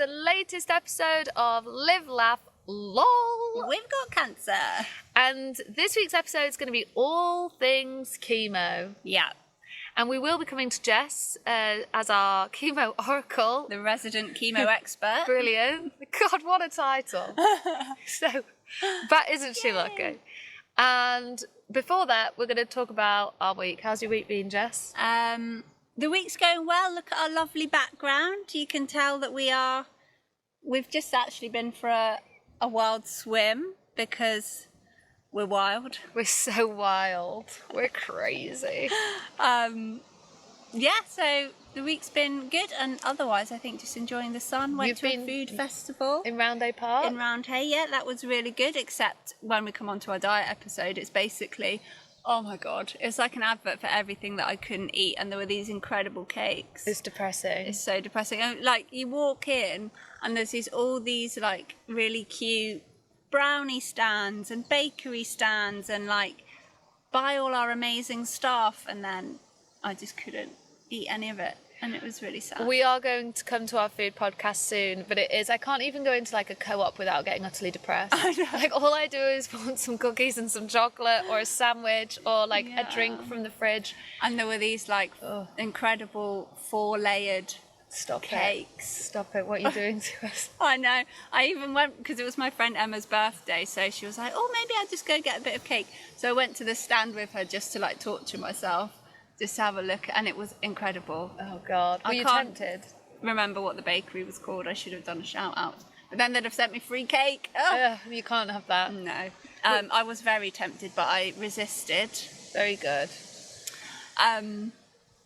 the latest episode of Live, Laugh, LOL. We've got cancer. And this week's episode is going to be all things chemo. Yeah. And we will be coming to Jess as our chemo oracle. The resident chemo expert. Brilliant. God, what a title. So, but isn't she lucky? And before that, we're going to talk about our week. How's your week been, Jess? The week's going well. Look at our lovely background. You can tell that we've just actually been for a wild swim because we're wild. We're so wild. We're crazy. Yeah, so the week's been good, and otherwise I think just enjoying the sun. Went to a food festival. In Roundhay Park? In Roundhay, yeah, that was really good, except when we come on to our diet episode, it's basically, oh my God, it's like an advert for everything that I couldn't eat, and there were these incredible cakes. It's depressing. It's so depressing. And, like, you walk in, and there's all these, like, really cute brownie stands and bakery stands and, like, buy all our amazing stuff, and then I just couldn't eat any of it, and it was really sad. We are going to come to our food podcast soon, but I can't even go into like a co-op without getting utterly depressed. I know. Like all I do is want some cookies and some chocolate or a sandwich or like a drink from the fridge. And there were these like incredible 4-layered cakes. Stop it, what are you doing to us? I know. I even went, because it was my friend Emma's birthday, so she was like, oh, maybe I'll just go get a bit of cake. So I went to the stand with her just to like torture myself, just to have a look, and it was incredible. Oh God, were you tempted? Remember what the bakery was called. I should have done a shout out, but then they'd have sent me free cake. You can't have that. No. I was very tempted, but I resisted. Very good.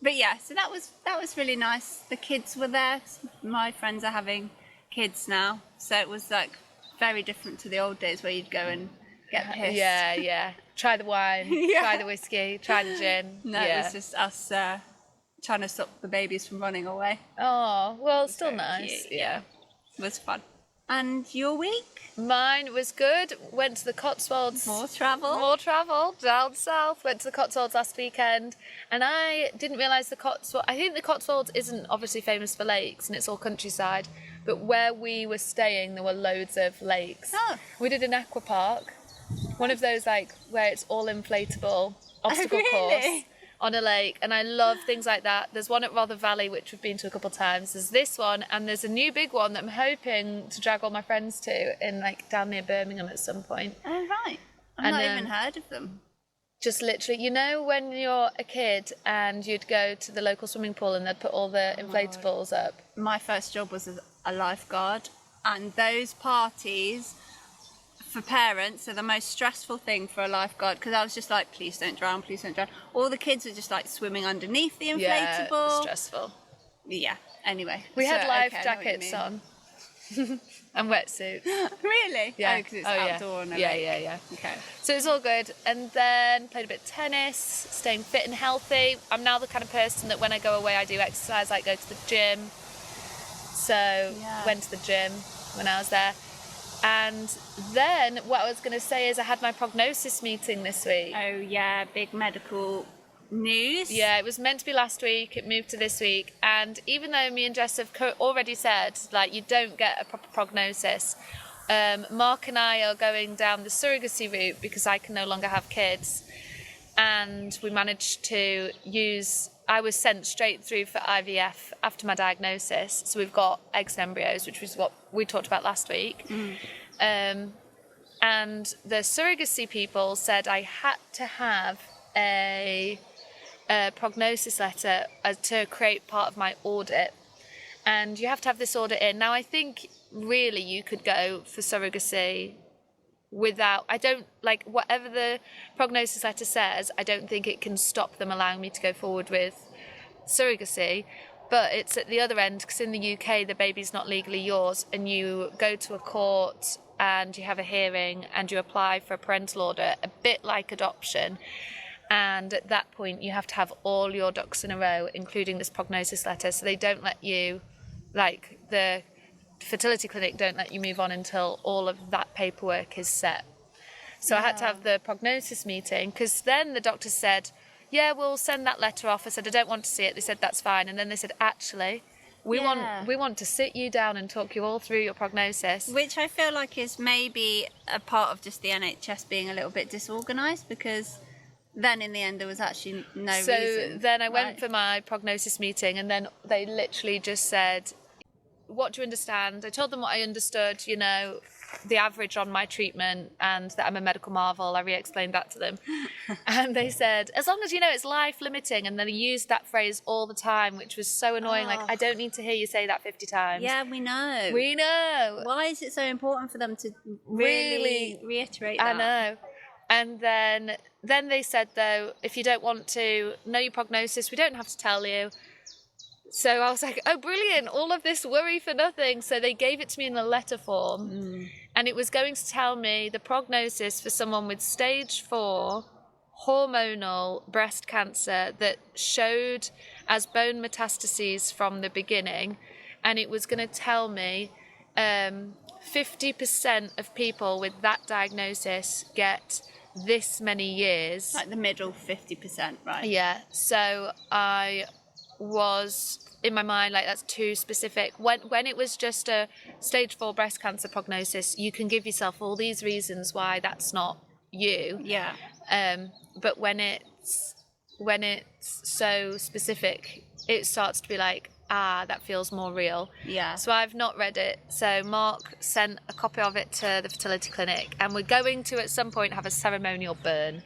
But yeah, so that was really nice. The kids were there. My friends are having kids now, so it was like very different to the old days where you'd go and get pissed. Yeah. Try the wine, try the whiskey, try the gin. No, it was just us trying to stop the babies from running away. Oh, well, still nice. Cute. Yeah, it was fun. And your week? Mine was good. Went to the Cotswolds. More travel, down south. Went to the Cotswolds last weekend, and I didn't realise I think the Cotswolds isn't obviously famous for lakes, and it's all countryside. But where we were staying, there were loads of lakes. Oh. We did an aqua park, one of those like where it's all inflatable obstacle course on a lake, and I love things like that. There's one at Rother Valley which we've been to a couple of times. There's this one, and there's a new big one that I'm hoping to drag all my friends to in like down near Birmingham at some point. Oh right, I've not even heard of them. Just literally, you know, when you're a kid and you'd go to the local swimming pool and they'd put all the inflatables up. My first job was as a lifeguard, and those parties for parents are the most stressful thing for a lifeguard, because I was just like, please don't drown. All the kids were just like swimming underneath the inflatable. Yeah, stressful. Yeah, anyway. We had life jackets on and wetsuits. Really? Yeah. Oh, because it's outdoor and everything. Yeah. Okay. So it's all good. And then played a bit of tennis, staying fit and healthy. I'm now the kind of person that when I go away, I do exercise, like go to the gym. So went to the gym when I was there. And then what I was going to say is I had my prognosis meeting this week. Oh yeah, big medical news. Yeah, it was meant to be last week. It moved to this week. And even though me and Jess have already said, like, you don't get a proper prognosis, Mark and I are going down the surrogacy route because I can no longer have kids. And we managed to I was sent straight through for IVF after my diagnosis. So we've got eggs and embryos, which was what we talked about last week. And the surrogacy people said I had to have a prognosis letter to create part of my audit. And you have to have this audit in. Now, I think really you could go for surrogacy without, whatever the prognosis letter says, I don't think it can stop them allowing me to go forward with surrogacy. But it's at the other end, because in the UK the baby's not legally yours, and you go to a court and you have a hearing and you apply for a parental order, a bit like adoption. And at that point you have to have all your ducks in a row, including this prognosis letter. So they don't let you, like the fertility clinic don't let you move on until all of that paperwork is set. So I had to have the prognosis meeting, because then the doctor said, yeah, we'll send that letter off. I said, I don't want to see it. They said, that's fine. And then they said, actually, We Yeah. want to sit you down and talk you all through your prognosis. Which I feel like is maybe a part of just the NHS being a little bit disorganised, because then in the end there was actually no So reason. then I went right? for my prognosis meeting, and then they literally just said, what do you understand? I told them what I understood, you know, the average on my treatment, and that I'm a medical marvel. I re-explained that to them. And they said, as long as you know it's life limiting, and then they used that phrase all the time, which was so annoying. Like, I don't need to hear you say that 50 times. Yeah, we know. We know. Why is it so important for them to really reiterate that? I know. And then they said, though, if you don't want to know your prognosis, we don't have to tell you. So I was like, oh, brilliant, all of this worry for nothing. So they gave it to me in a letter form, and it was going to tell me the prognosis for someone with stage 4 hormonal breast cancer that showed as bone metastases from the beginning. And it was going to tell me 50% of people with that diagnosis get this many years. Like the middle 50%, right? Yeah. So I was in my mind like, that's too specific. When it was just a stage 4 breast cancer prognosis, you can give yourself all these reasons why that's not you. Yeah. But when it's so specific, it starts to be like, that feels more real. Yeah. So I've not read it. So Mark sent a copy of it to the fertility clinic, and we're going to at some point have a ceremonial burn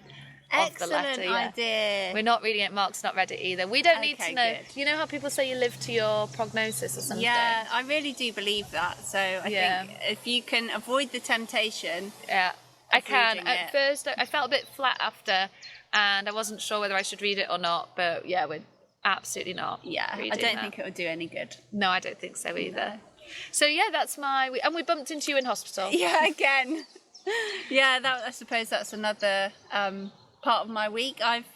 of the letter. Excellent idea. We're not reading it. Mark's not read it either. We don't need to Okay, know. good. You know how people say you live to your prognosis or something? Yeah, I really do believe that. So I Yeah. think if you can avoid the temptation, Yeah, I can. reading At it. first, I felt a bit flat after, and I wasn't sure whether I should read it or not. But yeah, we're absolutely not. yeah, I reading don't that. think it would do any good. No, I don't think so either. So yeah, that's and we bumped into you in hospital. Yeah, again. Yeah, I suppose that's another part of my week. I've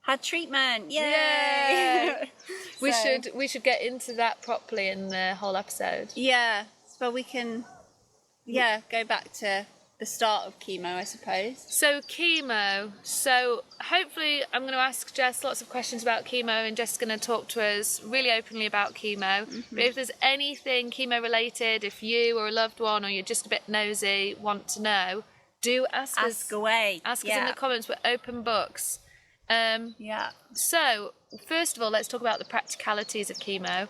had treatment. Yay! Yay! We So- should get into that properly in the whole episode. Yeah, but we can, go back to the start of chemo, I suppose. So chemo. So hopefully I'm going to ask Jess lots of questions about chemo, and Jess is going to talk to us really openly about chemo. But if there's anything chemo related, if you or a loved one or you're just a bit nosy want to know, do ask us. Ask away. Ask us in the comments. We're open books. Yeah. So first of all, let's talk about the practicalities of chemo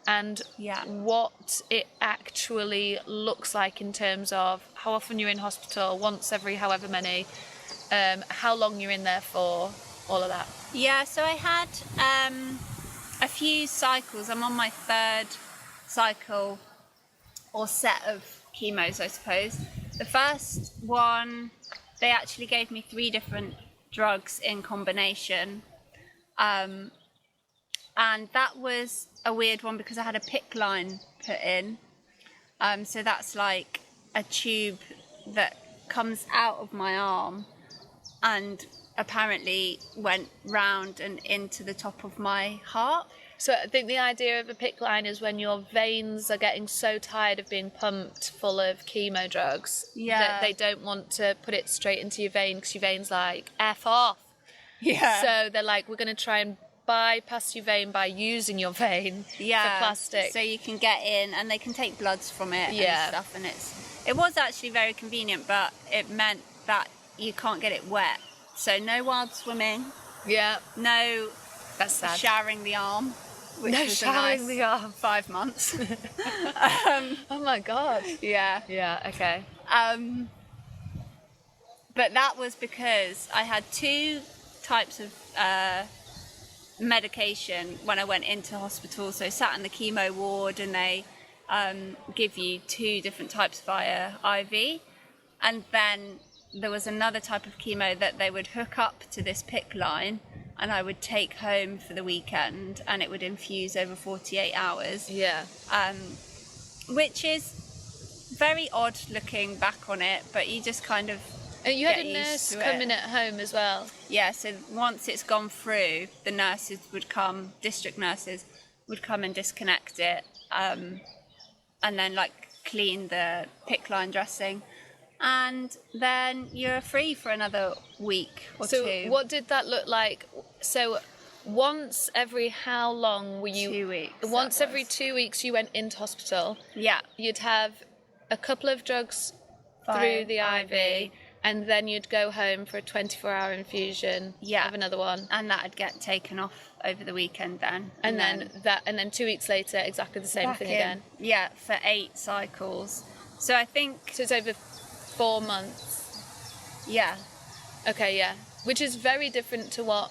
and what it actually looks like in terms of how often you're in hospital, once every however many, how long you're in there for, all of that. Yeah, so I had a few cycles. I'm on my 3rd cycle or set of chemos, I suppose. The first one, they actually gave me 3 different drugs in combination. And that was a weird one because I had a PICC line put in. So that's like a tube that comes out of my arm and apparently went round and into the top of my heart. So I think the idea of a PICC line is when your veins are getting so tired of being pumped full of chemo drugs that they don't want to put it straight into your vein because your vein's like, F off. Yeah. So they're like, we're going to try and bypass your vein by using your vein for plastic. So you can get in and they can take bloods from it and stuff, and it was actually very convenient, but it meant that you can't get it wet. So no wild swimming. Yeah. No That's sad. showering the arm. Which No was showering a nice the arm. 5 months. Oh my god. Yeah. Yeah, okay. But that was because I had 2 types of medication when I went into hospital. So I sat in the chemo ward and they give you 2 different types via IV. And then there was another type of chemo that they would hook up to this PICC line and I would take home for the weekend and it would infuse over 48 hours. Yeah. Which is very odd looking back on it, but you just kind of And you had get a used nurse to come it. in at home as well. Yeah, so once it's gone through, the nurses would come, district nurses would come and disconnect it, and then like clean the PICC line dressing, and then you're free for another week or 2. So what did that look like? So once every how long were you? 2 weeks. Once that every was. 2 weeks you went into hospital. Yeah. You'd have a couple of drugs Via through the IV. IV, and then you'd go home for a 24-hour infusion Yeah. of another one. And that'd get taken off over the weekend then. And then 2 weeks later, exactly the same back thing in. again. Yeah, for 8 cycles. So I think, So it's over 4 months. yeah. Okay, yeah. Which is very different to what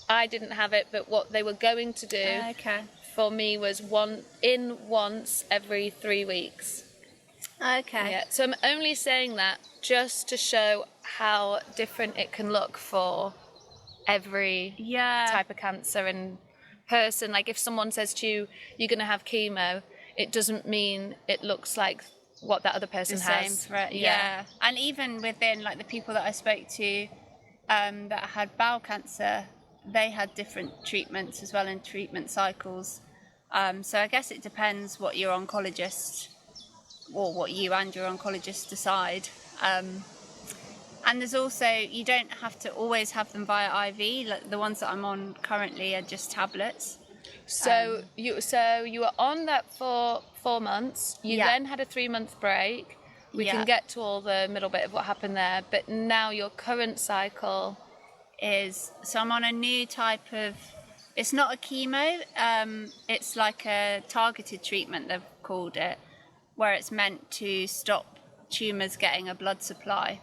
I didn't have it, but what they were going to do Okay. for me was once every 3 weeks. Okay. Yeah. So I'm only saying that just to show how different it can look for every Yeah. type of cancer and person. Like if someone says to you, you're going to have chemo, it doesn't mean it looks like what that other person The has. same threat. Yeah. And even within like the people that I spoke to that had bowel cancer, they had different treatments as well and treatment cycles. So I guess it depends what your oncologist or what you and your oncologist decide. And there's also, you don't have to always have them via IV. Like the ones that I'm on currently are just tablets. So you were on that for 4 months. You Yeah. then had a 3-month break. We Yeah. can get to all the middle bit of what happened there. But now your current cycle So I'm on a new type of, it's not a chemo, it's like a targeted treatment, they've called it, where it's meant to stop tumours getting a blood supply.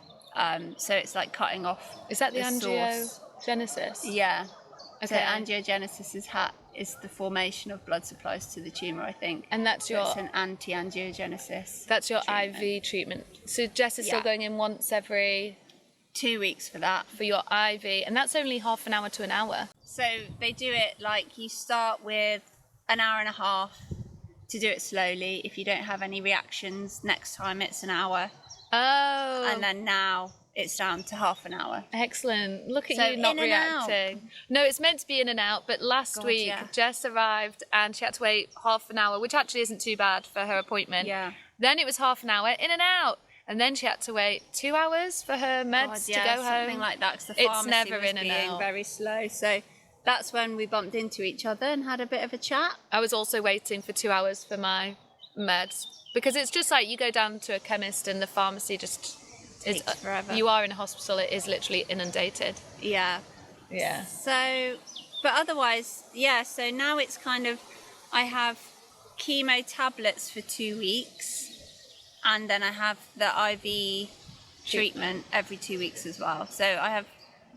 So it's like cutting off. Is that the source. angiogenesis? Yeah. So Okay. angiogenesis is the formation of blood supplies to the tumour, I think. And that's So your it's an anti-angiogenesis. that's your treatment. IV treatment. So Jess is still Yeah. going in once every 2 weeks for that. for your IV, and that's only half an hour to an hour. So they do it like you start with an hour and a half to do it slowly. If you don't have any reactions, next time it's an hour. Oh, And then now it's down to half an hour. excellent. Look at So you not in and out. reacting. No, it's meant to be in and out, but last God, week yeah. Jess arrived and she had to wait half an hour, which actually isn't too bad for her appointment. Yeah. Then it was half an hour in and out. And then she had to wait 2 hours for her meds God, to yeah, go something home. like that, because the It's pharmacy never was in and being out. very slow. So that's when we bumped into each other and had a bit of a chat. I was also waiting for 2 hours for my meds because it's just like you go down to a chemist and the pharmacy just is Takes forever. You are in a hospital, it is literally inundated. Yeah. Yeah. So, but otherwise, yeah, so now it's kind of, I have chemo tablets for 2 weeks, and then I have the IV treatment every 2 weeks as well. So I have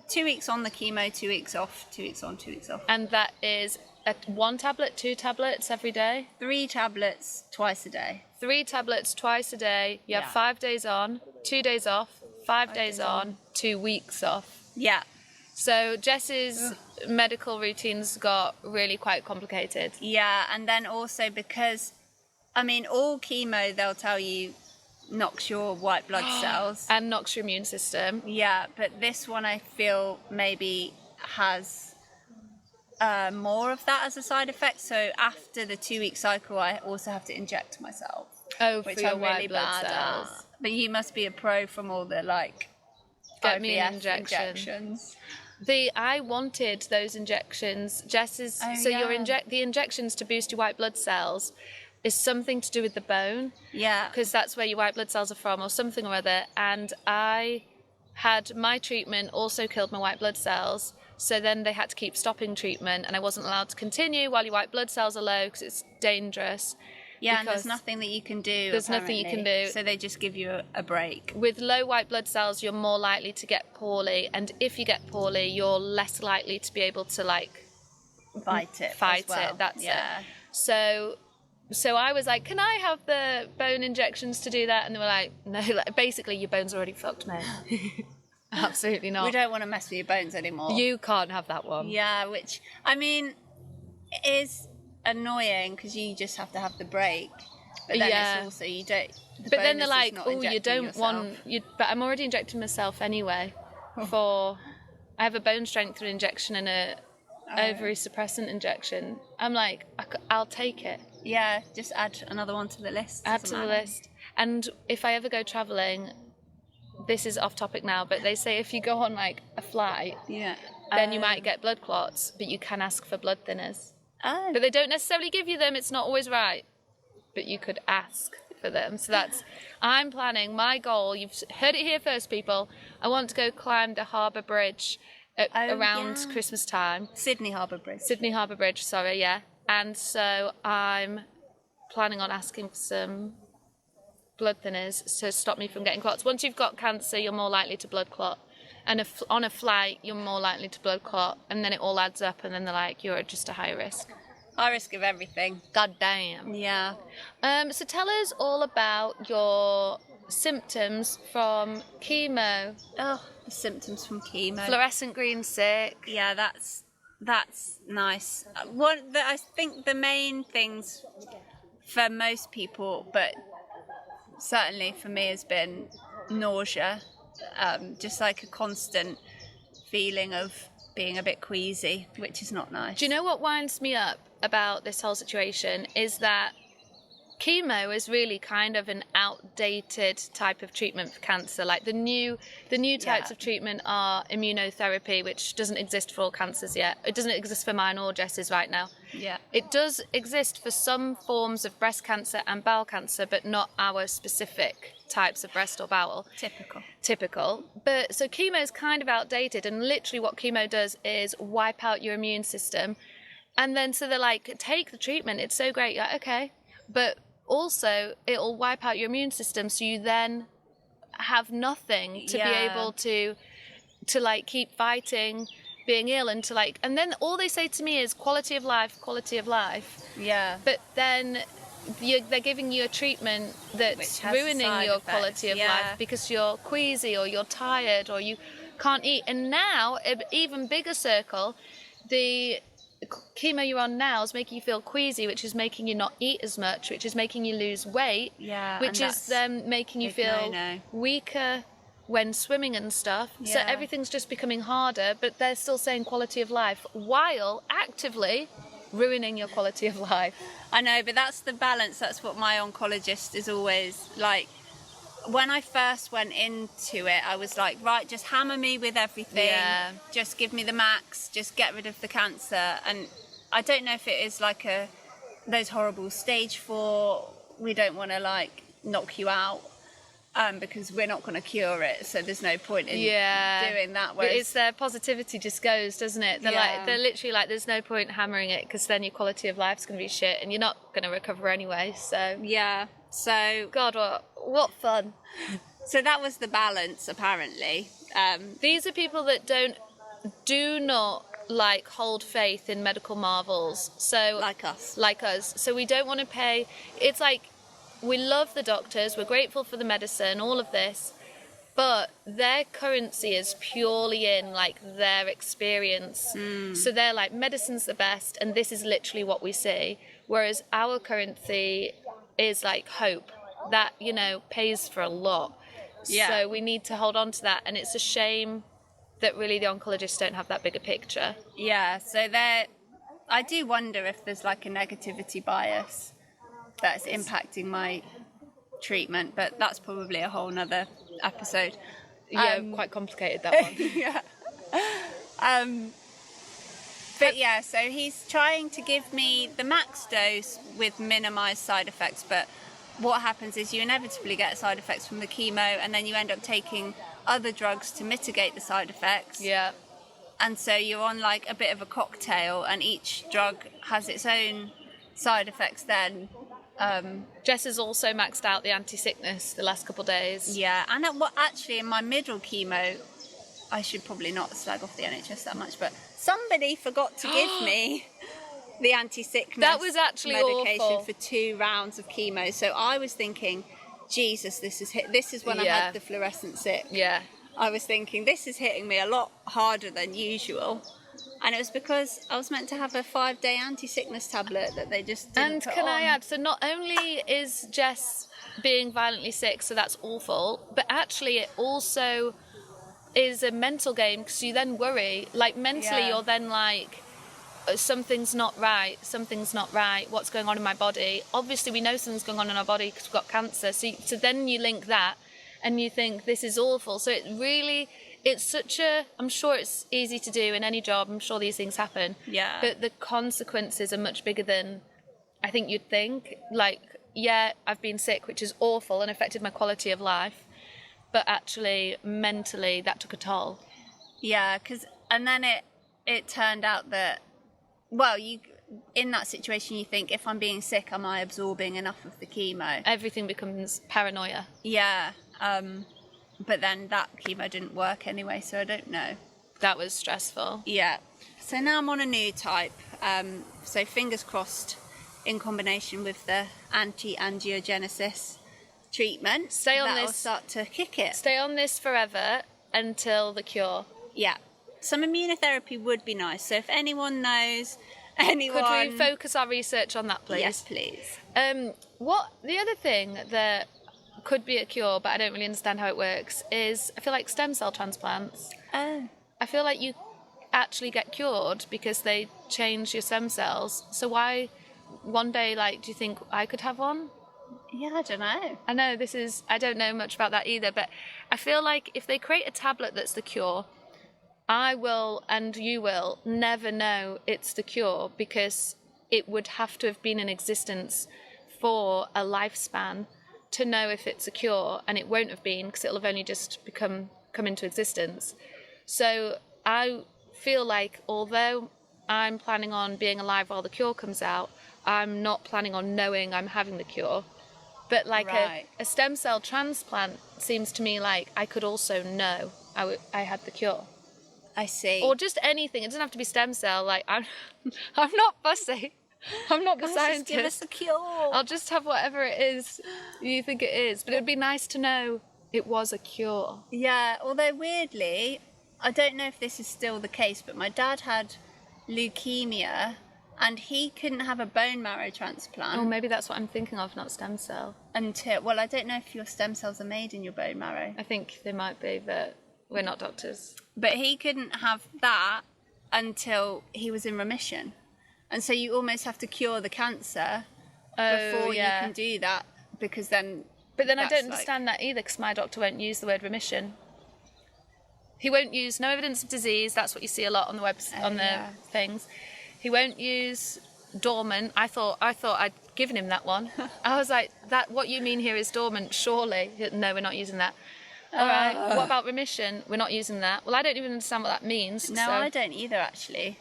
2 weeks on the chemo, 2 weeks off, 2 weeks on, 2 weeks off. And that is 1 tablet, 2 tablets every day? 3 tablets twice a day. 3 tablets twice a day. You have Yeah. 5 days on, 2 days off, 5 days on, 2 weeks off. Yeah. So Jess's medical routines got really quite complicated. Yeah, and then also because, I mean, all chemo, they'll tell you, knocks your white blood cells. And knocks your immune system. Yeah, but this one I feel maybe has more of that as a side effect. So after the 2 week cycle, I also have to inject myself, Oh, which for your I'm white really blood bad cells. at. But you must be a pro from all the like Get me an IVF injection. injections. I wanted those injections. Jess's Oh, so your yeah. the injections to boost your white blood cells is something to do with the bone Yeah. because that's where your white blood cells are from or something or other. And I had my treatment also killed my white blood cells. So then they had to keep stopping treatment and I wasn't allowed to continue while your white blood cells are low because it's dangerous. Yeah, and because there's nothing that you can do. there's nothing you can apparently. do. So they just give you a break. With low white blood cells, you're more likely to get poorly. And if you get poorly, you're less likely to be able to like Fight it. fight as well. it. That's yeah. it. So I was like, can I have the bone injections to do that? And they were like, no, like, basically your bone's already fucked, mate. Absolutely not. We don't want to mess with your bones anymore. You can't have that one. Yeah, which, I mean, it is annoying because you just have to have the break. But then Yeah. it's also, you don't. But then they're bonus is like, not oh, you injecting don't yourself. want you. But I'm already injecting myself anyway. I have a bone strengthening injection and a ovary suppressant injection. I'm like, I'll take it. Yeah, just add another one to the list. Add doesn't to the matter. list. And if I ever go travelling, this is off topic now, but they say if you go on like a flight, Yeah. then you might get blood clots, but you can ask for blood thinners. Oh. But they don't necessarily give you them. It's not always right. But you could ask for them. So I'm planning, my goal, you've heard it here first, people. I want to go climb the Harbour Bridge around Christmas time. Sydney Harbour Bridge. Sydney Harbour Bridge, sorry, yeah. And so I'm planning on asking for some blood thinners to stop me from getting clots. Once you've got cancer, you're more likely to blood clot. And on a flight, you're more likely to blood clot. And then it all adds up, and then they're like, you're just a high risk. High risk of everything. God damn. Yeah. So tell us all about your symptoms from chemo. Oh, the symptoms from chemo. Fluorescent green sick. Yeah, that's nice. I think the main things for most people, but certainly for me, has been nausea. Just like a constant feeling of being a bit queasy, which is not nice. Do you know what winds me up about this whole situation is that chemo is really kind of an outdated type of treatment for cancer. Like the new types of treatment are immunotherapy, which doesn't exist for all cancers yet. It doesn't exist for mine or Jess's right now. Yeah. It does exist for some forms of breast cancer and bowel cancer, but not our specific types of breast or bowel. Typical. But so chemo is kind of outdated, and literally what chemo does is wipe out your immune system. And then so they're like, take the treatment, it's so great. You're like, okay. But also it'll wipe out your immune system, so you then have nothing to be able to like keep fighting being ill, and to like, and then all they say to me is quality of life. Yeah. But then they're giving you a treatment that's ruining your quality of life because you're queasy or you're tired or you can't eat. And now, an even bigger circle, the chemo you're on now is making you feel queasy, which is making you not eat as much, which is making you lose weight, which is then making you feel weaker when swimming and stuff. So everything's just becoming harder, but they're still saying quality of life while actively ruining your quality of life. I know, but that's the balance. That's what my oncologist is always like. When I first went into it, I was like, right, just hammer me with everything. Yeah. Just give me the max. Just get rid of the cancer. And I don't know if it is like those horrible stage 4, we don't want to like knock you out. Because we're not going to cure it, so there's no point in doing that. But it's their positivity just goes, doesn't it? They're literally like, there's no point hammering it because then your quality of life's going to be shit and you're not going to recover anyway. So so God, what fun. So that was the balance, apparently. These are people that do not like hold faith in medical marvels. So like us. So we don't want to pay. It's like, we love the doctors, we're grateful for the medicine, all of this, but their currency is purely in like their experience. So they're like, medicine's the best and this is literally what we see, whereas our currency is like hope that, you know, pays for a lot. So we need to hold on to that, and it's a shame that really the oncologists don't have that bigger picture. So I do wonder if there's like a negativity bias that's impacting my treatment, but that's probably a whole nother episode. Quite complicated, that one. But so he's trying to give me the max dose with minimized side effects, but what happens is you inevitably get side effects from the chemo, and then you end up taking other drugs to mitigate the side effects. And so you're on like a bit of a cocktail, and each drug has its own side effects then. Jess has also maxed out the anti-sickness the last couple of days. And actually in my middle chemo, I should probably not slag off the NHS that much, but somebody forgot to give me the anti-sickness that was actually medication awful. For 2 rounds of chemo. So I was thinking, Jesus, this is when I had the fluorescent sick. I was thinking, this is hitting me a lot harder than usual. And it was because I was meant to have a 5-day anti-sickness tablet that they just didn't And put can on. I add, so not only is Jess being violently sick, so that's awful, but actually it also is a mental game, because you then worry, like mentally you're then like, something's not right, what's going on in my body? Obviously we know something's going on in our body because we've got cancer, so then you link that and you think, this is awful. So it really it's such a, I'm sure it's easy to do in any job. I'm sure these things happen. Yeah. But the consequences are much bigger than I think you'd think. Like, yeah, I've been sick, which is awful and affected my quality of life. But actually, mentally, that took a toll. Yeah, and then it turned out that, well, in that situation, you think, if I'm being sick, am I absorbing enough of the chemo? Everything becomes paranoia. Yeah. But then that chemo didn't work anyway, so I don't know. That was stressful. Yeah. So now I'm on a new type. So fingers crossed, in combination with the anti-angiogenesis treatment, Stay on that'll this. start to kick it. Stay on this forever until the cure. Yeah. Some immunotherapy would be nice. So if anyone knows anyone... Could we focus our research on that, please? Yes, please. What the other thing that could be a cure, but I don't really understand how it works, is I feel like stem cell transplants. Oh. I feel like you actually get cured because they change your stem cells. So why one day, like, do you think I could have one? Yeah, I don't know. I know I don't know much about that either, but I feel like if they create a tablet that's the cure, I will, and you will, never know it's the cure because it would have to have been in existence for a lifespan to know if it's a cure, and it won't have been because it'll have only just come into existence. So I feel like although I'm planning on being alive while the cure comes out, I'm not planning on knowing I'm having the cure. But like Right. a stem cell transplant seems to me like I could also know I had the cure. I see. Or just anything. It doesn't have to be stem cell. Like I'm not fussy. I'm not the Guys, scientist. just give us a cure. I'll just have whatever it is you think it is. But it would be nice to know it was a cure. Yeah, although weirdly, I don't know if this is still the case, but my dad had leukemia and he couldn't have a bone marrow transplant Oh, maybe that's what I'm thinking of, not stem cell. until, well, I don't know if your stem cells are made in your bone marrow, I think they might be, but we're not doctors. but he couldn't have that until he was in remission. And so you almost have to cure the cancer before you can do that, because then... But then I that's don't like- understand that either, because my doctor won't use the word remission. He won't use no evidence of disease. That's what you see a lot on the yeah. things. He won't use dormant. I thought I'd given him that one. I was like, that what you mean here is dormant, surely. No, we're not using that. All right. What about remission? We're not using that. Well, I don't even understand what that means. No, I don't either, actually.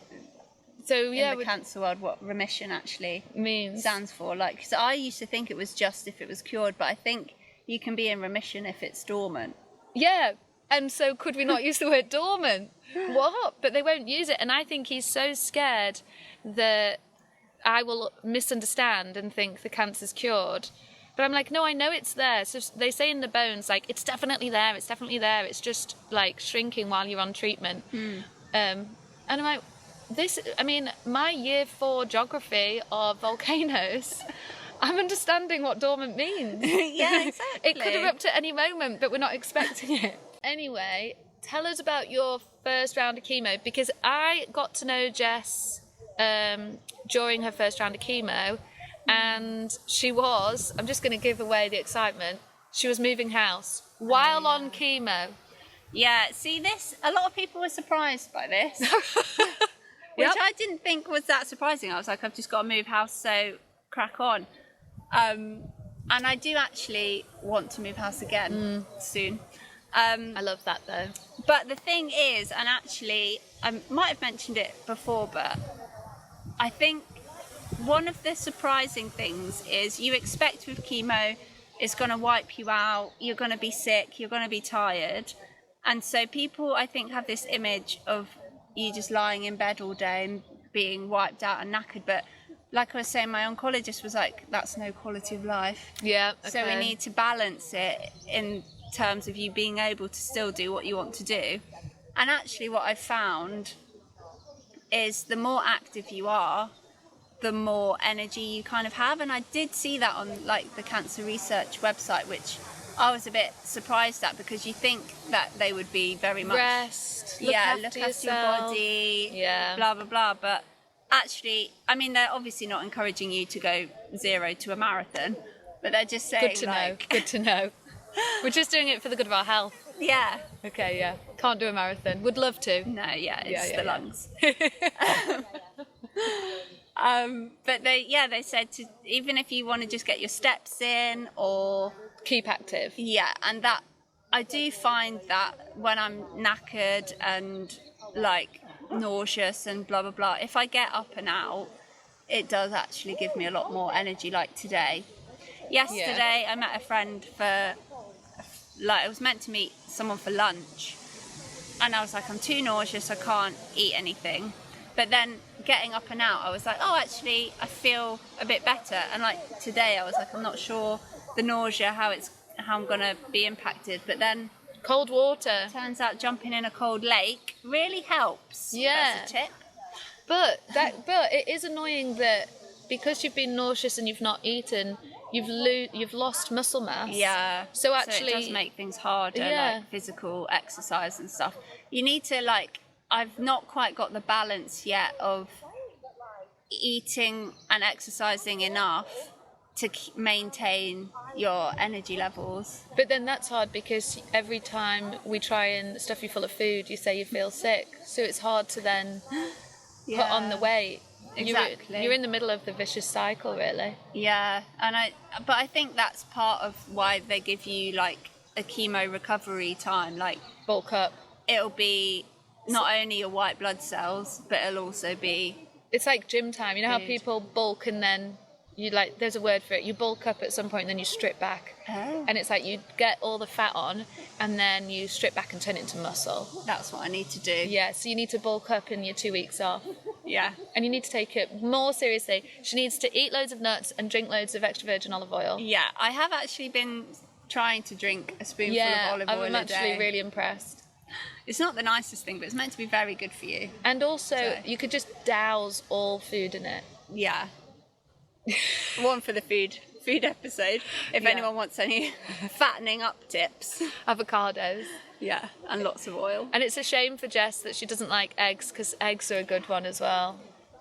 So yeah, In the cancer world, what remission actually means stands for. Like, so I used to think it was just if it was cured, but I think you can be in remission if it's dormant. Yeah. And so could we not use the word dormant? What? But they won't use it. And I think he's so scared that I will misunderstand and think the cancer's cured. But I'm like, no, I know it's there. So they say in the bones, like, it's definitely there. It's definitely there. It's just like shrinking while you're on treatment. And I'm like, my year 4 geography of volcanoes, I'm understanding what dormant means. Yeah, exactly. It could erupt at any moment, but we're not expecting it. Anyway, tell us about your first round of chemo, because I got to know Jess during her first round of chemo, and she was, I'm just going to give away the excitement, she was moving house while on chemo. Yeah, see this, a lot of people were surprised by this, which Yep. I didn't think was that surprising. I was like, I've just got to move house, so crack on. And I do actually want to move house again soon. I love that though. But the thing is, and actually, I might have mentioned it before, but I think one of the surprising things is you expect with chemo it's going to wipe you out, you're going to be sick, you're going to be tired. And so people, I think, have this image of you just lying in bed all day and being wiped out and knackered. But like I was saying, my oncologist was like, that's no quality of life. Yeah. Okay. So we need to balance it in terms of you being able to still do what you want to do. And actually what I've found is the more active you are, the more energy you kind of have. And I did see that on like the cancer research website, which I was a bit surprised at, because you think that they would be very much Rest. look after your yourself. body, Yeah. blah blah blah. But actually, I mean, they're obviously not encouraging you to go 0 to a marathon, but they're just saying Good to like, know. Good to know. We're just doing it for the good of our health. yeah. Okay. Yeah. Can't do a marathon. Would love to. No, yeah, it's Yeah, the yeah. lungs. But they said to, even if you want to just get your steps in, or Keep active. yeah, and that I do find that when I'm knackered and like nauseous and blah blah blah, if I get up and out, it does actually give me a lot more energy. Like today, yesterday I met a friend for, like, I was meant to meet someone for lunch, and I was like, I'm too nauseous, I can't eat anything. But then getting up and out, I was like, oh, actually, I feel a bit better. And like today, I was like, I'm not sure the nausea, how I'm gonna be impacted. But then Cold water. turns out jumping in a cold lake really helps. Yeah. That's a tip. But it is annoying that because you've been nauseous and you've not eaten, you've lost muscle mass. Yeah. So actually, it does make things harder, Yeah. like physical exercise and stuff. You need to, like, I've not quite got the balance yet of eating and exercising enough to maintain your energy levels. But then that's hard because every time we try and stuff you full of food, you say you feel sick. So it's hard to then put on the weight. Exactly. You're in the middle of the vicious cycle, really. Yeah, but I think that's part of why they give you like a chemo recovery time. Like, Bulk up. it'll be not only your white blood cells, but it'll also be It's like gym time. You know how Food. people bulk and then there's a word for it. You bulk up at some point and then you strip back. Oh. And it's like you get all the fat on and then you strip back and turn it into muscle. That's what I need to do. Yeah, so you need to bulk up in your 2 weeks off. Yeah. And you need to take it more seriously. She needs to eat loads of nuts and drink loads of extra virgin olive oil. Yeah, I have actually been trying to drink a spoonful Yeah, of olive oil I'm a actually day. really impressed. It's not the nicest thing, but it's meant to be very good for you. And also, So- you could just douse all food in it. Yeah. One for the food episode. If Yeah. anyone wants any fattening up tips. Avocados. Yeah, and lots of oil. And it's a shame for Jess that she doesn't like eggs, because eggs are a good one as well.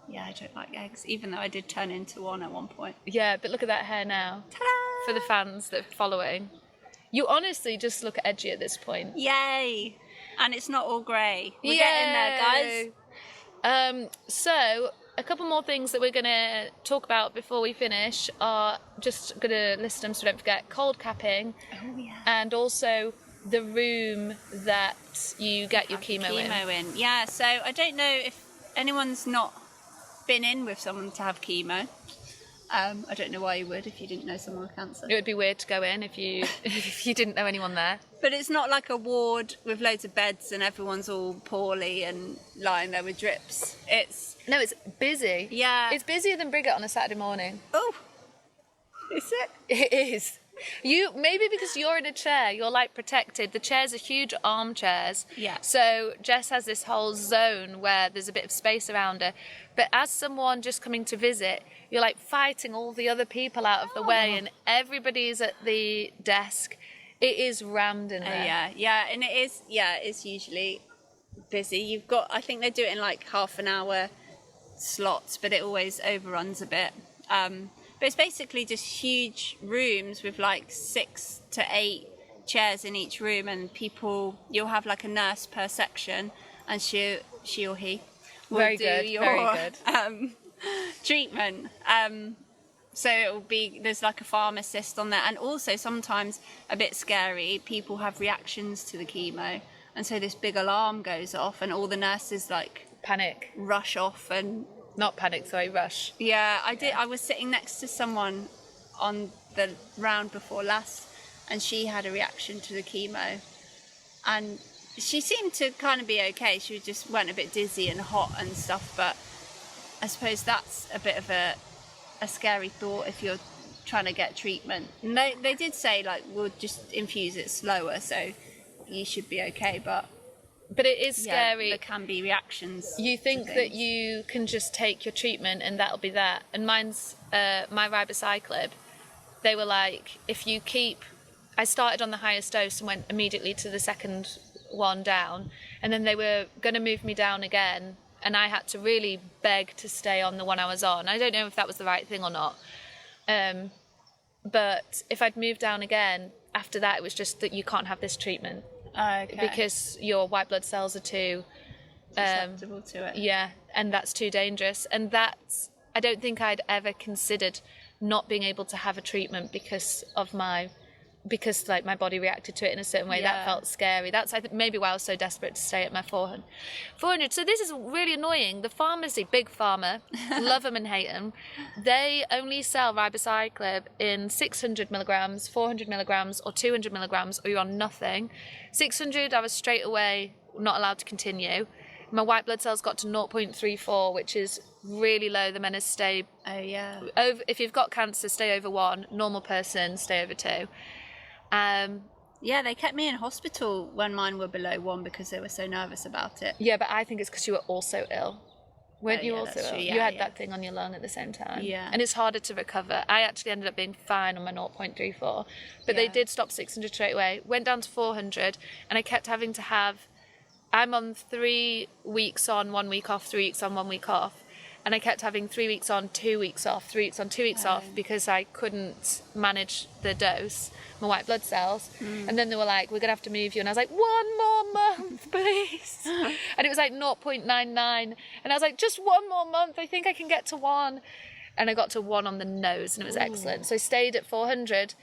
Yeah, I don't like eggs, even though I did turn into one at one point. Yeah, but look at that hair now. Ta-da! For the fans that are following. You honestly just look edgy at this point. Yay! And it's not all grey. We're getting there, guys. So, a couple more things that we're going to talk about before we finish are just going to list them so don't forget. Cold capping. Oh, yeah. And also the room that you get your chemo in. Yeah, so I don't know if anyone's not been in with someone to have chemo. I don't know why you would if you didn't know someone with cancer. It would be weird to go in if you if you didn't know anyone there. But it's not like a ward with loads of beds and everyone's all poorly and lying there with drips. No, it's busy. Yeah. It's busier than Brigham on a Saturday morning. Oh, is it? It is. Maybe because you're in a chair, you're like protected. The chairs are huge armchairs. Yeah. So Jess has this whole zone where there's a bit of space around her. But as someone just coming to visit, you're like fighting all the other people out of the way, and everybody's at the desk. It is rammed in there. Yeah, and it's usually busy. I think they do it in like half an hour slots, but it always overruns a bit. But it's basically just huge rooms with like 6 to 8 chairs in each room, and you'll have like a nurse per section, and she or he will Very do good, your very good. treatment. So there's like a pharmacist on there, and also sometimes a bit scary, people have reactions to the chemo, and so this big alarm goes off and all the nurses like Panic. rush off. And Not panic, sorry, rush. yeah, I was sitting next to someone on the round before last, and she had a reaction to the chemo, and she seemed to kind of be okay. She just went a bit dizzy and hot and stuff, but I suppose that's a bit of a scary thought if you're trying to get treatment. And they did say like, we'll just infuse it slower, so you should be okay, but But it is scary. there can be reactions. You think to that things. you can just take your treatment and that'll be that. And mine's my ribociclib. They were like, I started on the highest dose and went immediately to the second one down, and then they were going to move me down again, and I had to really beg to stay on the one I was on. I don't know if that was the right thing or not. But if I'd moved down again, after that it was just that you can't have this treatment. Okay. because your white blood cells are too Susceptible to it. yeah, and that's too dangerous. And that's, I don't think I'd ever considered not being able to have a treatment because like my body reacted to it in a certain way. Yeah. That felt scary. That's, I think, maybe why I was so desperate to stay at my 400. So this is really annoying. The pharmacy, big pharma, love them and hate them. They only sell ribociclib in 600 milligrams, 400 milligrams, or 200 milligrams, or you're on nothing. 600, I was straight away not allowed to continue. My white blood cells got to 0.34, which is really low. The meant to stay Oh, yeah. over. If you've got cancer, stay over 1. Normal person, stay over 2. Yeah, they kept me in hospital when mine were below 1 because they were so nervous about it. Yeah, but I think it's because you were also ill. Weren't you yeah, also that's ill? true. You Yeah, had yeah. that thing on your lung at the same time. Yeah. And it's harder to recover. I actually ended up being fine on my 0.34. But they Yeah. did stop 600 straight away. Went down to 400, and I kept having to have... I'm on 3 weeks on, 1 week off, 3 weeks on, 1 week off. And I kept having 3 weeks on, 2 weeks off, 3 weeks on, 2 weeks off, because I couldn't manage the dose, my white blood cells. And then they were like, we're going to have to move you. And I was like, 1 more month, please. And it was like 0.99. And I was like, just 1 more month. I think I can get to 1. And I got to 1 on the nose, and it was excellent. So I stayed at 400.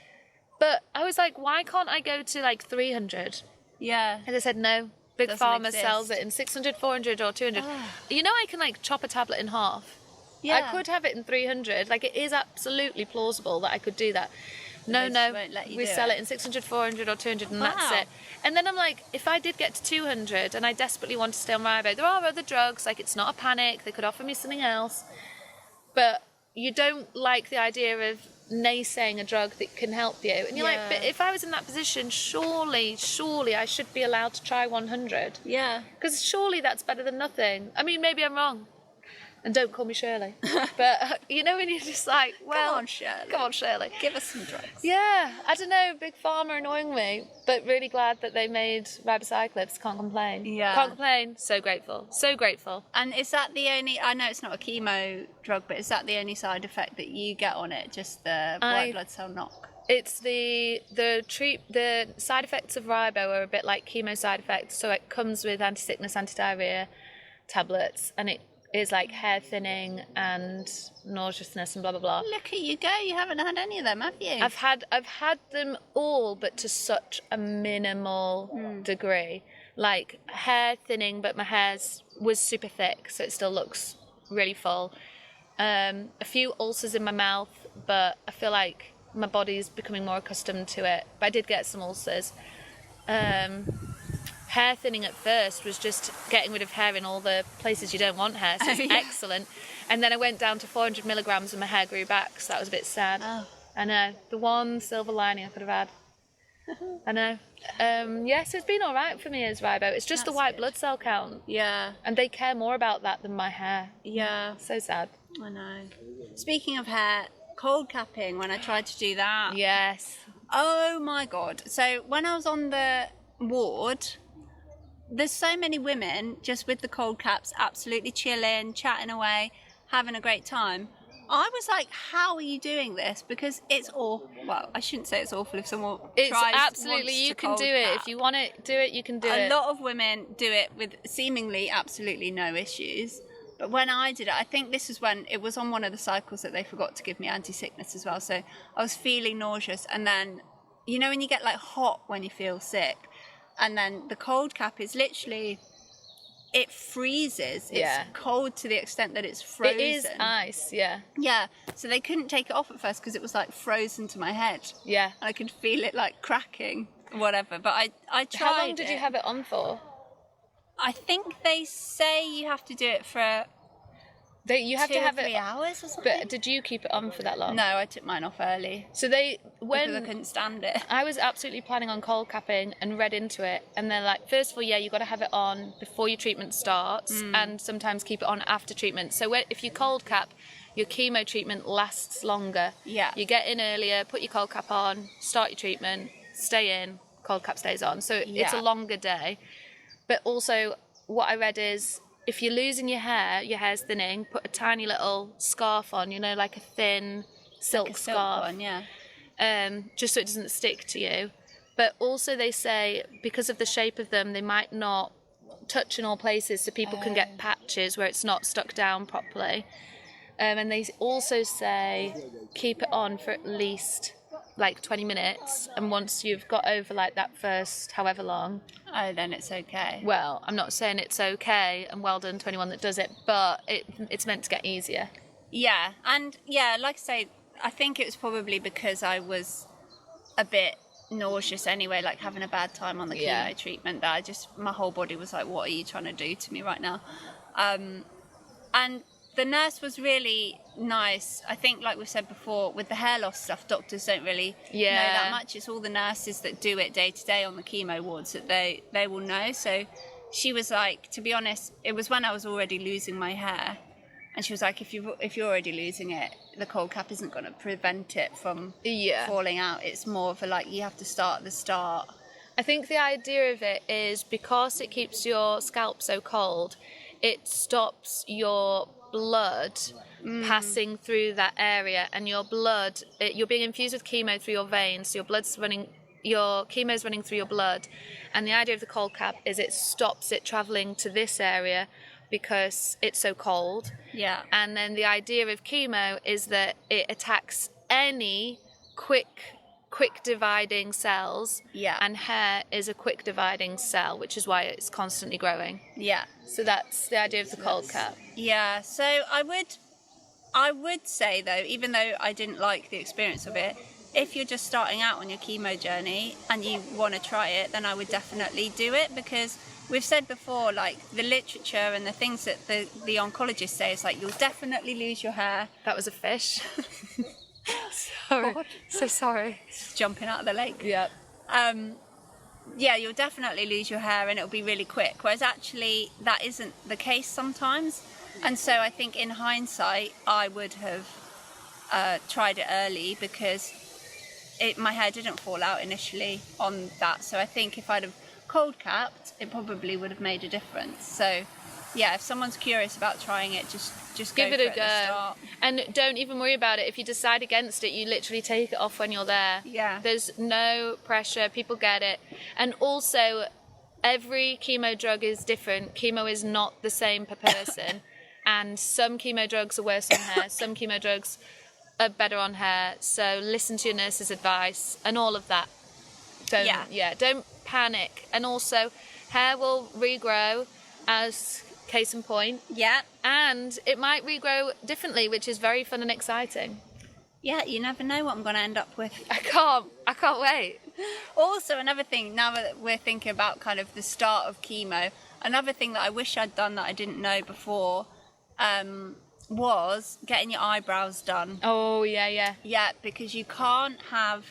But I was like, why can't I go to like 300? Yeah. And they said, no. Big Doesn't Pharma exist. sells it in 600, 400, or 200. You know, I can like chop a tablet in half. Yeah. I could have it in 300. Like, it is absolutely plausible that I could do that. No, They just won't let you we do sell it. it in 600, 400, or 200, and that's Wow. it. And then I'm like, if I did get to 200 and I desperately want to stay on Ribo, there are other drugs. Like, it's not a panic. They could offer me something else. But you don't like the idea of naysaying a drug that can help you. And you're like, Yeah. but if I was in that position, surely I should be allowed to try 100. Yeah. Because surely that's better than nothing. I mean, maybe I'm wrong. And don't call me Shirley. But, you know, when you're just like, well... Come on, Shirley. Come on, Shirley. Give us some drugs. Yeah, I don't know, Big Pharma annoying me, but really glad that they made ribociclips. Can't complain. Yeah. Can't complain. So grateful. So grateful. And is that the only... I know it's not a chemo drug, but is that the only side effect that you get on it? Just the white blood cell knock? It's the side effects of Ribo are a bit like chemo side effects. So it comes with anti-sickness, anti-diarrhea tablets, and it is like hair thinning and nauseousness and blah blah blah. Look at you go. You haven't had any of them, have you? I've had them all, but to such a minimal degree. Like hair thinning, but my was super thick, so it still looks really full. A few ulcers in my mouth, but I feel like my body's becoming more accustomed to it. But I did get some ulcers. Hair thinning at first was just getting rid of hair in all the places you don't want hair, so it's Oh, yeah. excellent. And then I went down to 400 milligrams and my hair grew back, so that was a bit sad. Oh. I know, the one silver lining I could have had. I know. So it's been all right for me as Ribo. It's just the That's white good. blood cell count, Yeah. and they care more about that than my hair. Yeah. So sad. I know. Speaking of hair, cold capping, when I tried to do that. Yes. Oh my God. So when I was on the ward, there's so many women just with the cold caps, absolutely chilling, chatting away, having a great time. I was like, how are you doing this? Because it's awful. Well, I shouldn't say it's awful if someone It's tries absolutely, wants you to can cold do it. cap. If you want to do it, you can do A it. lot of women do it with seemingly absolutely no issues. But when I did it, I think this is when it was on one of the cycles that they forgot to give me anti-sickness as well. So I was feeling nauseous. And then, you know, when you get like hot when you feel sick, and then the cold cap is literally, it freezes. It's Yeah. cold to the extent that it's frozen. It is ice, yeah. Yeah. So they couldn't take it off at first because it was like frozen to my head. Yeah. And I could feel it like cracking, whatever. But I tried. How long did you have it on for? I think they say you have to do it for You have 2 to or have 3 it. hours or something. But did you keep it on for that long? No, I took mine off early So because I when couldn't stand it. I was absolutely planning on cold capping and read into it, and they're like, first of all, yeah, you got to have it on before your treatment starts, and sometimes keep it on after treatment. So if you cold cap, your chemo treatment lasts longer. Yeah. You get in earlier, put your cold cap on, start your treatment, stay in, cold cap stays on. So it's Yeah. a longer day. But also, what I read is, if you're losing your hair's thinning, put a tiny little scarf on, you know, like a thin silk Like a silk scarf. one, yeah. Just so it doesn't stick to you. But also they say because of the shape of them, they might not touch in all places, so people can get patches where it's not stuck down properly. And they also say keep it on for at least like 20 minutes, and once you've got over like that first however long, then it's okay. well, I'm not saying it's okay, and well done to anyone that does it, but it's meant to get easier. Yeah, and yeah, like I say, I think it was probably because I was a bit nauseous anyway, like having a bad time on the chemo treatment, that my whole body was like, what are you trying to do to me right now? And the nurse was really nice. I think, like we said before, with the hair loss stuff, doctors don't really know that much. It's all the nurses that do it day to day on the chemo wards that they will know. So she was like, to be honest, it was when I was already losing my hair, and she was like, if you're already losing it, the cold cap isn't going to prevent it from falling out. It's more of a like, you have to start at the start. I think the idea of it is because it keeps your scalp so cold, it stops your blood passing through that area, and your blood, you're being infused with chemo through your veins, so your chemo's running through your blood, and the idea of the cold cap is it stops it travelling to this area because it's so cold. Yeah. And then the idea of chemo is that it attacks any quick dividing cells. Yeah. And hair is a quick dividing cell, which is why it's constantly growing. Yeah. So that's the idea of the cold cap. Yeah. So I would say though, even though I didn't like the experience of it, if you're just starting out on your chemo journey and you want to try it, then I would definitely do it, because we've said before, like the literature and the things that the oncologists say is like, you'll definitely lose your hair. That was a fish. Sorry. So sorry. It's jumping out of the lake. Yep. Yeah, you'll definitely lose your hair and it'll be really quick. Whereas actually that isn't the case sometimes. And so I think in hindsight, I would have tried it early, because my hair didn't fall out initially on that. So I think if I'd have cold capped, it probably would have made a difference. So yeah, if someone's curious about trying it, just give go it for a at go, the start. and don't even worry about it. If you decide against it, you literally take it off when you're there. Yeah. There's no pressure. People get it. And also, every chemo drug is different. Chemo is not the same per person. And some chemo drugs are worse on hair. Some chemo drugs are better on hair. So listen to your nurse's advice and all of that. Don't panic. And also, hair will regrow, as case in point. Yeah. And it might regrow differently, which is very fun and exciting. Yeah, you never know what I'm going to end up with. I can't wait. Also, another thing, now that we're thinking about kind of the start of chemo, another thing that I wish I'd done that I didn't know before was getting your eyebrows done. Oh, yeah. Yeah, because you can't have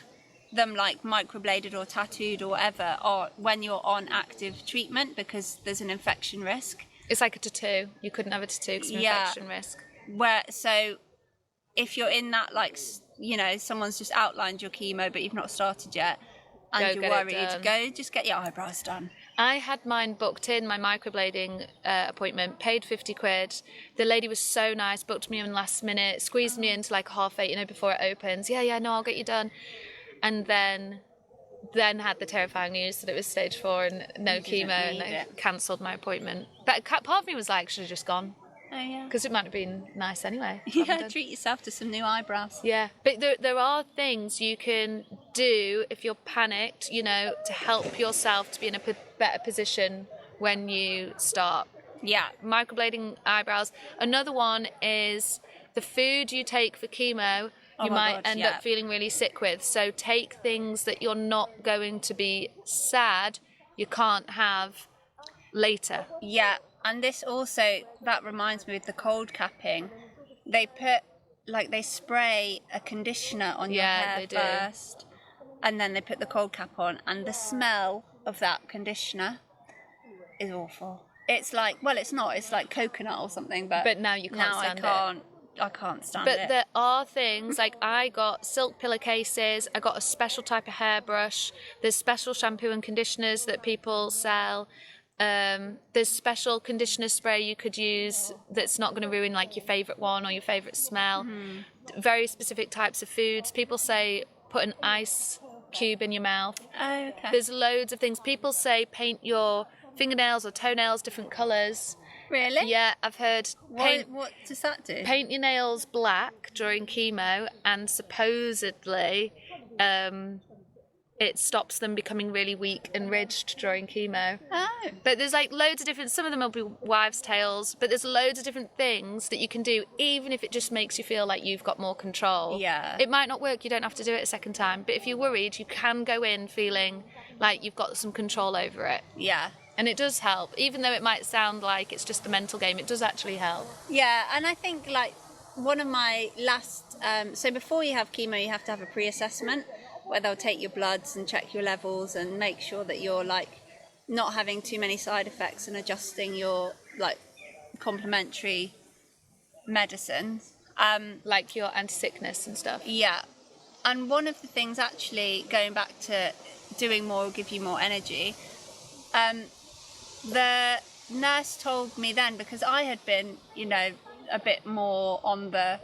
them like microbladed or tattooed or whatever or when you're on active treatment, because there's an infection risk. It's like a tattoo. You couldn't have a tattoo because of infection risk. So if you're in that, like, you know, someone's just outlined your chemo but you've not started yet and you're worried, just get your eyebrows done. I had mine booked in, my microblading appointment, paid 50 quid. The lady was so nice, booked me in last minute, squeezed me into like 8:30, you know, before it opens. Yeah, no, I'll get you done. And then had the terrifying news that it was stage 4 and no chemo, and they cancelled my appointment. But part of me was like, should have just gone. Oh, yeah. Because it might have been nice anyway. Yeah, treat yourself to some new eyebrows. Yeah, but there are things you can do if you're panicked, you know, to help yourself to be in a better position when you start. Yeah. Microblading eyebrows. Another one is the food you take for chemo. You might end up feeling really sick with. So take things that you're not going to be sad you can't have later. Yeah, and this also, that reminds me with the cold capping, they spray a conditioner on your hair first, and then they put the cold cap on, and the smell of that conditioner is awful. It's like, well, it's not, it's like coconut or something, but now you can't stand it. I can't stand it. But there are things, like I got silk pillowcases, I got a special type of hairbrush, there's special shampoo and conditioners that people sell, there's special conditioner spray you could use that's not going to ruin like your favourite one or your favourite smell. Very specific types of foods. People say put an ice cube in your mouth. Oh, okay. There's loads of things. People say paint your fingernails or toenails different colours. Really? Yeah, I've heard What does that do? paint your nails black during chemo, and supposedly it stops them becoming really weak and ridged during chemo. Oh. But there's like loads of different, some of them will be wives' tales, but there's loads of different things that you can do, even if it just makes you feel like you've got more control. Yeah. It might not work, you don't have to do it a second time, but if you're worried, you can go in feeling like you've got some control over it. Yeah. And it does help, even though it might sound like it's just a mental game, it does actually help. Yeah, and I think like one of my last, so before you have chemo, you have to have a pre-assessment where they'll take your bloods and check your levels and make sure that you're like not having too many side effects and adjusting your like complementary medicines. Like your anti-sickness and stuff. Yeah, and one of the things actually going back to doing more will give you more energy. The nurse told me then, because I had been, you know, a bit more on the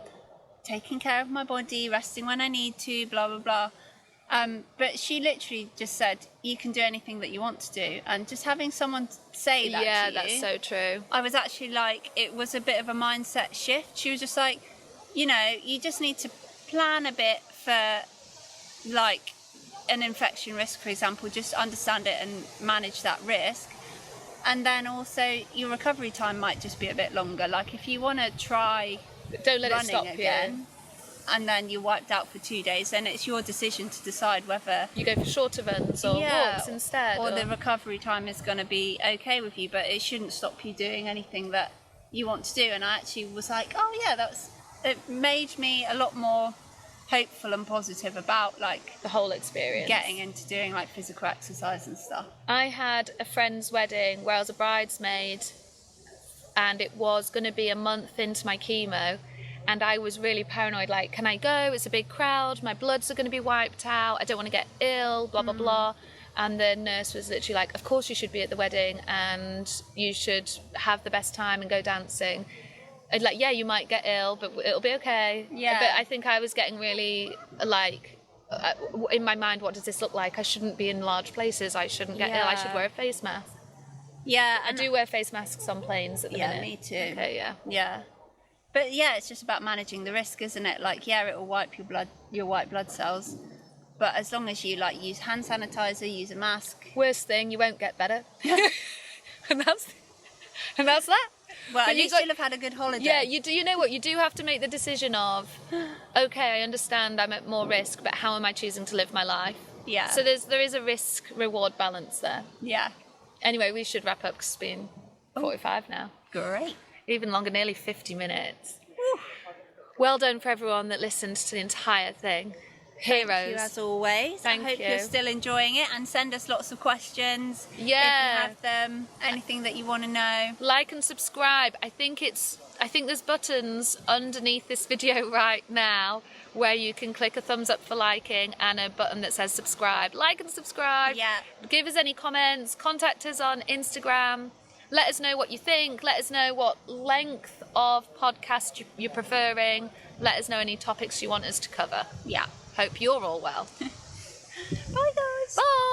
taking care of my body, resting when I need to, blah, blah, blah. But she literally just said, you can do anything that you want to do. And just having someone say that Yeah, to you, that's so true. I was actually like, it was a bit of a mindset shift. She was just like, you know, you just need to plan a bit for like an infection risk, for example, just understand it and manage that risk. And then also your recovery time might just be a bit longer. Like if you want to try Don't let it running stop again, you. and then you're wiped out for 2 days, then it's your decision to decide whether You go for shorter runs or walks instead. or the recovery time is going to be okay with you, but it shouldn't stop you doing anything that you want to do. And I actually was like, oh yeah, it made me a lot more hopeful and positive about like the whole experience. getting into doing like physical exercise and stuff. I had a friend's wedding where I was a bridesmaid, and it was going to be a month into my chemo, and I was really paranoid, like, can I go? It's a big crowd, my bloods are going to be wiped out, I don't want to get ill, blah, blah, blah. And the nurse was literally like, of course you should be at the wedding and you should have the best time and go dancing. And like, yeah, you might get ill, but it'll be okay. Yeah. But I think I was getting really, like, in my mind, what does this look like? I shouldn't be in large places. I shouldn't get ill. I should wear a face mask. Yeah, I do wear face masks on planes at the minute. Yeah, me too. Okay, yeah. Yeah. But yeah, it's just about managing the risk, isn't it? Like, yeah, it will wipe your white blood cells. But as long as you like use hand sanitizer, use a mask. Worst thing, you won't get better. and that's that. Well, But at least you'll have had a good holiday. Yeah, you do. You know what? You do have to make the decision of, okay, I understand I'm at more risk, but how am I choosing to live my life? Yeah. So there is a risk-reward balance there. Yeah. Anyway, we should wrap up because it's been 45 now. Great. Even longer, nearly 50 minutes. Well done for everyone that listened to the entire thing. Heroes. Thank you as always. Thank I hope you. you're still enjoying it, and send us lots of questions. Yeah. If you have them, anything that you want to know. Like and subscribe. I think there's buttons underneath this video right now where you can click a thumbs up for liking and a button that says subscribe. Like and subscribe. Yeah. Give us any comments. Contact us on Instagram. Let us know what you think. Let us know what length of podcast you're preferring. Let us know any topics you want us to cover. Yeah. Hope you're all well. Bye, guys. Bye.